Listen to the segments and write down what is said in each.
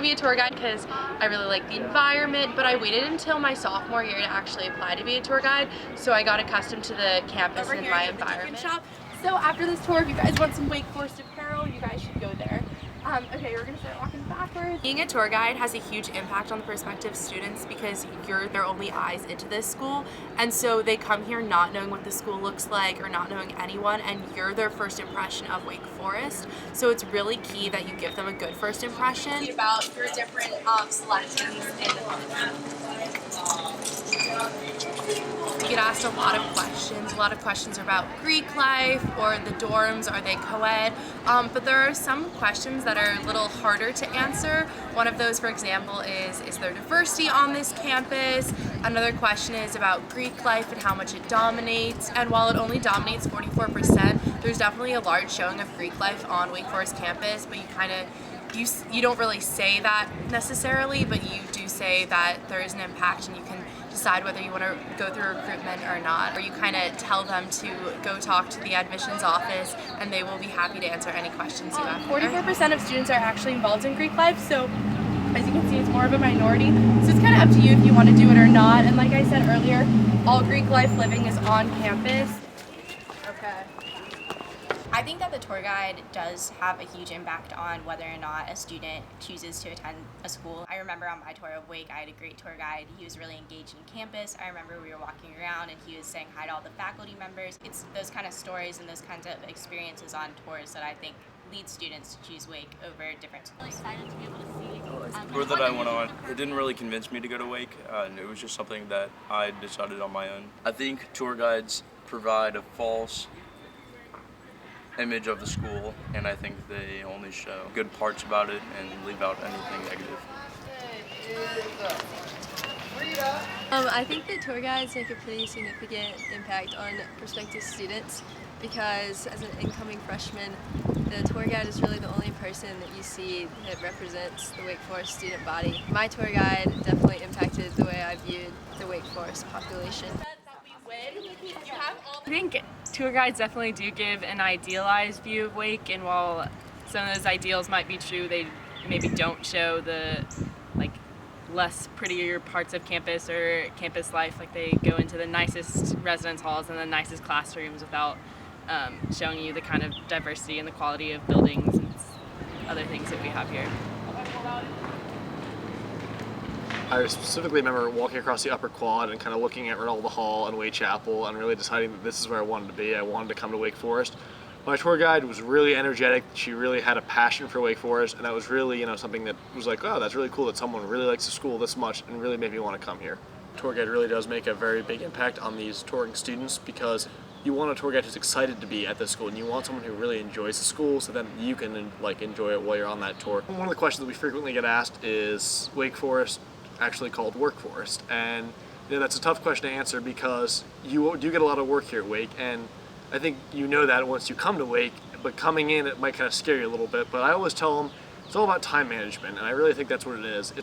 be a tour guide because I really like the environment, but I waited until my sophomore year to actually apply to be a tour guide, so I got accustomed to the campus and my environment. So after this tour, if you guys want some Wake Forest apparel, you guys should go there. Okay, we're gonna start walking backwards. Being a tour guide has a huge impact on the prospective students because you're their only eyes into this school, and so they come here not knowing what the school looks like or not knowing anyone, and you're their first impression of Wake Forest. So it's really key that you give them a good first impression. About your different selections You get asked a lot of questions. A lot of questions are about Greek life or the dorms, are they co-ed? But there are some questions that are a little harder to answer. One of those, for example, is there diversity on this campus? Another question is about Greek life and how much it dominates. And while it only dominates 44%, there's definitely a large showing of Greek life on Wake Forest campus, but you don't really say that necessarily, but you do say that there is an impact and you can decide whether you want to go through recruitment or not, or you kind of tell them to go talk to the admissions office and they will be happy to answer any questions you have. 44% of students are actually involved in Greek life, so as you can see, it's more of a minority, so it's kind of up to you if you want to do it or not. And like I said earlier, all Greek life living is on campus. Okay. I think that the tour guide does have a huge impact on whether or not a student chooses to attend a school. I remember on my tour of Wake, I had a great tour guide. He was really engaged in campus. I remember we were walking around and he was saying hi to all the faculty members. It's those kind of stories and those kinds of experiences on tours that I think lead students to choose Wake over different schools. Really excited to be able to see. The tour that I went on, it didn't really convince me to go to Wake. It was just something that I decided on my own. I think tour guides provide a false image of the school, and I think they only show good parts about it and leave out anything negative. I think that tour guides make a pretty significant impact on prospective students because as an incoming freshman, the tour guide is really the only person that you see that represents the Wake Forest student body. My tour guide definitely impacted the way I viewed the Wake Forest population. I think tour guides definitely do give an idealized view of Wake, and while some of those ideals might be true, they maybe don't show the less prettier parts of campus or campus life. Like they go into the nicest residence halls and the nicest classrooms without showing you the kind of diversity and the quality of buildings and other things that we have here. I specifically remember walking across the upper quad and kind of looking at Rinaldo Hall and Wade Chapel and really deciding that this is where I wanted to be. I wanted to come to Wake Forest. My tour guide was really energetic. She really had a passion for Wake Forest, and that was really, something that was like, oh, that's really cool that someone really likes the school this much and really made me want to come here. Tour guide really does make a very big impact on these touring students because you want a tour guide who's excited to be at this school, and you want someone who really enjoys the school so then you can enjoy it while you're on that tour. One of the questions that we frequently get asked is Wake Forest actually called Work Forest, and that's a tough question to answer because you do get a lot of work here at Wake, and I think you know that once you come to Wake, but coming in it might kind of scare you a little bit, but I always tell them it's all about time management, and I really think that's what it is.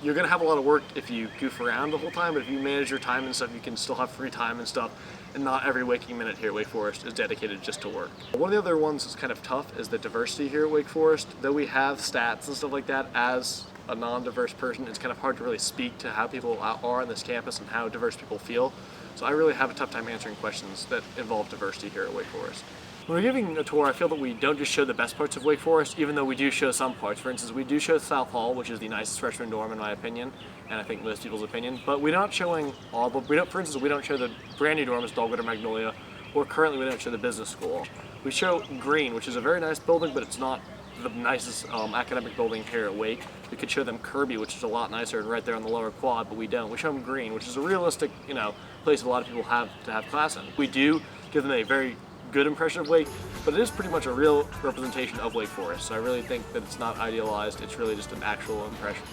You're gonna have a lot of work if you goof around the whole time, but if you manage your time and stuff, you can still have free time and stuff, and not every waking minute here at Wake Forest is dedicated just to work. One of the other ones that's kind of tough is the diversity here at Wake Forest. Though we have stats and stuff like that, as a non-diverse person, it's kind of hard to really speak to how people are on this campus and how diverse people feel. So I really have a tough time answering questions that involve diversity here at Wake Forest. When we're giving a tour, I feel that we don't just show the best parts of Wake Forest, even though we do show some parts. For instance, we do show South Hall, which is the nicest freshman dorm in my opinion, and I think most people's opinion, but we're not showing all, for instance, we don't show the brand new dorms, Dogwood or Magnolia, or currently we don't show the business school. We show Green, which is a very nice building, but it's not the nicest academic building here at Wake. We could show them Kirby, which is a lot nicer and right there on the lower quad, but we don't. We show them Green, which is a realistic, place a lot of people have to have class in. We do give them a very good impression of Wake, but it is pretty much a real representation of Wake Forest. So I really think that it's not idealized, it's really just an actual impression.